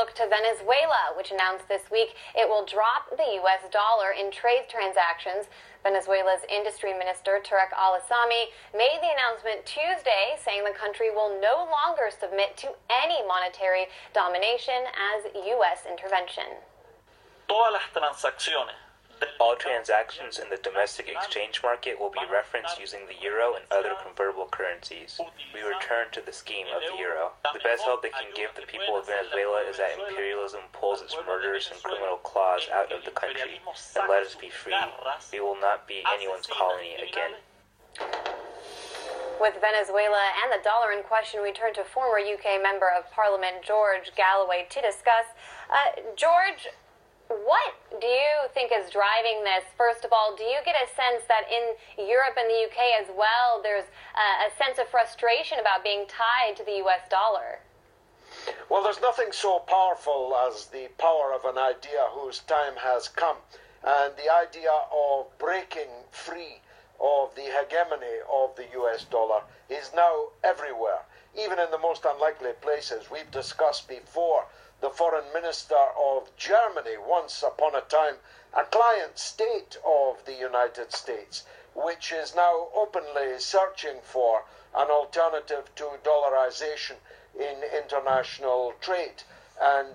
look to Venezuela, which announced this week it will drop the U.S. dollar in trade transactions. Venezuela's industry minister, Tarek Al-Assami, made the announcement Tuesday, saying the country will no longer submit to any monetary domination as U.S. intervention. All transactions in the domestic exchange market will be referenced using the euro and other convertible currencies. We return to the scheme of the euro. The best help they can give the people of Venezuela is that imperialism pulls its murderous and criminal claws out of the country and let us be free. We will not be anyone's colony again. With Venezuela and the dollar in question, we turn to former UK Member of Parliament George Galloway to discuss. George, what do you think is driving this? First of all, do you get a sense that in Europe and the UK as well, there's a sense of frustration about being tied to the US dollar? Well, there's nothing so powerful as the power of an idea whose time has come. And the idea of breaking free of the hegemony of the US dollar is now everywhere, even in the most unlikely places. We've discussed before the foreign minister of Germany, once upon a time a client state of the United States, which is now openly searching for an alternative to dollarization in international trade. And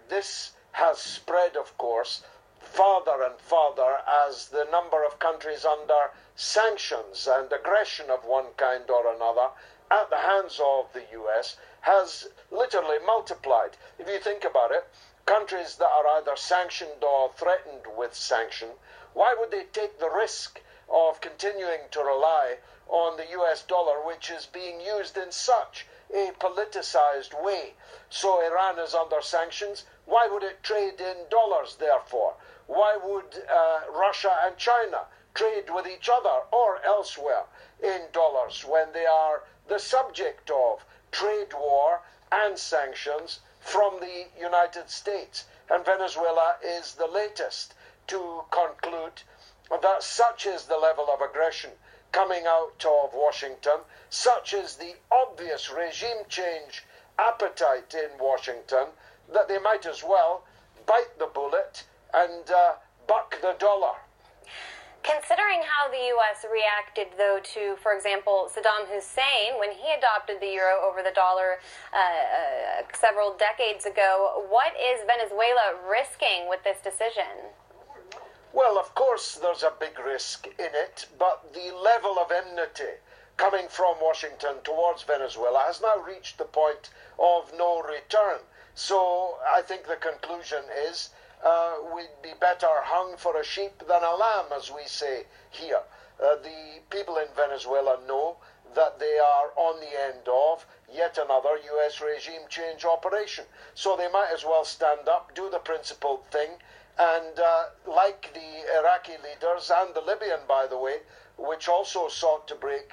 this has spread, of course, farther and farther as the number of countries under sanctions and aggression of one kind or another at the hands of the US has literally multiplied. If you think about it, countries that are either sanctioned or threatened with sanction, why would they take the risk of continuing to rely on the US dollar, which is being used in such a politicized way? So Iran is under sanctions. Why would it trade in dollars, therefore? Why would Russia and China trade with each other or elsewhere in dollars when they are the subject of trade war and sanctions from the United States? And Venezuela is the latest to conclude that such is the level of aggression coming out of Washington, such is the obvious regime change appetite in Washington, that they might as well bite the bullet and buck the dollar. Considering how the U.S. reacted, though, to, for example, Saddam Hussein when he adopted the euro over the dollar several decades ago, what is Venezuela risking with this decision? Well, of course, there's a big risk in it, but the level of enmity coming from Washington towards Venezuela has now reached the point of no return. So I think the conclusion is we'd be better hung for a sheep than a lamb, as we say here. The people in Venezuela know that they are on the end of yet another US regime change operation. So they might as well stand up, do the principled thing, and like the Iraqi leaders and the Libyan, by the way, which also sought to break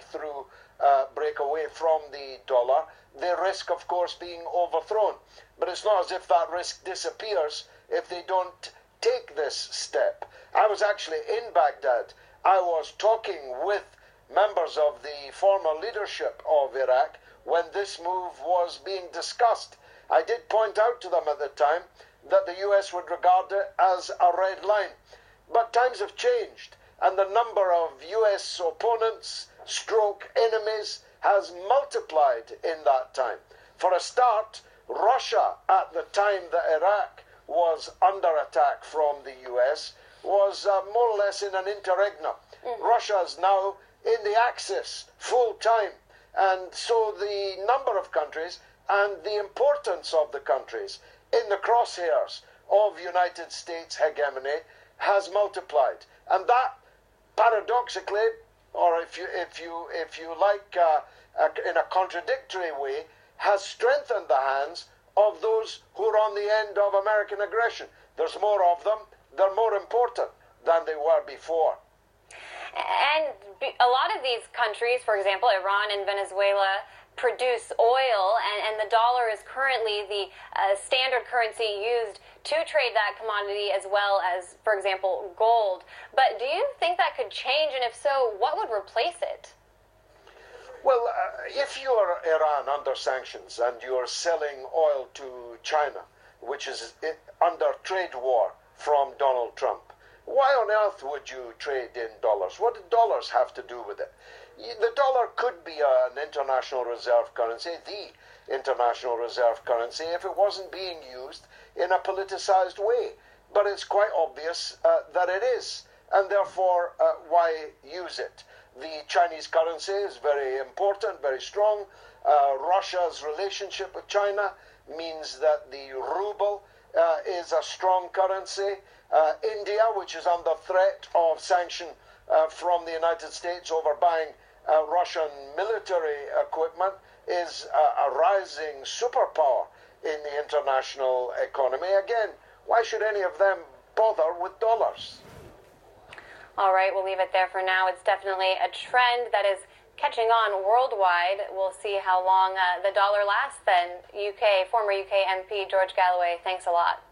away from the dollar, they risk, of course, being overthrown. But it's not as if that risk disappears if they don't take this step. I was actually in Baghdad. I was talking with members of the former leadership of Iraq when this move was being discussed. I did point out to them at the time that the US would regard it as a red line. But times have changed, and the number of US opponents, stroke enemies, has multiplied in that time. For a start, Russia, at the time that Iraq was under attack from the US, was more or less in an interregnum. Russia is now in the Axis full time. And so the number of countries and the importance of the countries in the crosshairs of United States hegemony has multiplied. And that, paradoxically, or if you like, in a contradictory way, has strengthened the hands of those who are on the end of American aggression. There's more of them. They're more important than they were before. And a lot of these countries, for example, Iran and Venezuela, produce oil, and the dollar is currently the standard currency used to trade that commodity, as well as, for example, gold. But do you think that could change? And if so, what would replace it? Well, if you're Iran under sanctions and you're selling oil to China, which is under trade war from Donald Trump. Why on earth would you trade in dollars? What do dollars have to do with it? The dollar could be an international reserve currency, the international reserve currency, if it wasn't being used in a politicized way. But it's quite obvious that it is, and therefore, why use it? The Chinese currency is very important, very strong. Russia's relationship with China means that the ruble is a strong currency. India, which is under threat of sanction from the United States over buying Russian military equipment, is a rising superpower in the international economy. Again, why should any of them bother with dollars? All right, we'll leave it there for now. It's definitely a trend that is catching on worldwide. We'll see how long the dollar lasts then. Former UK MP George Galloway, thanks a lot.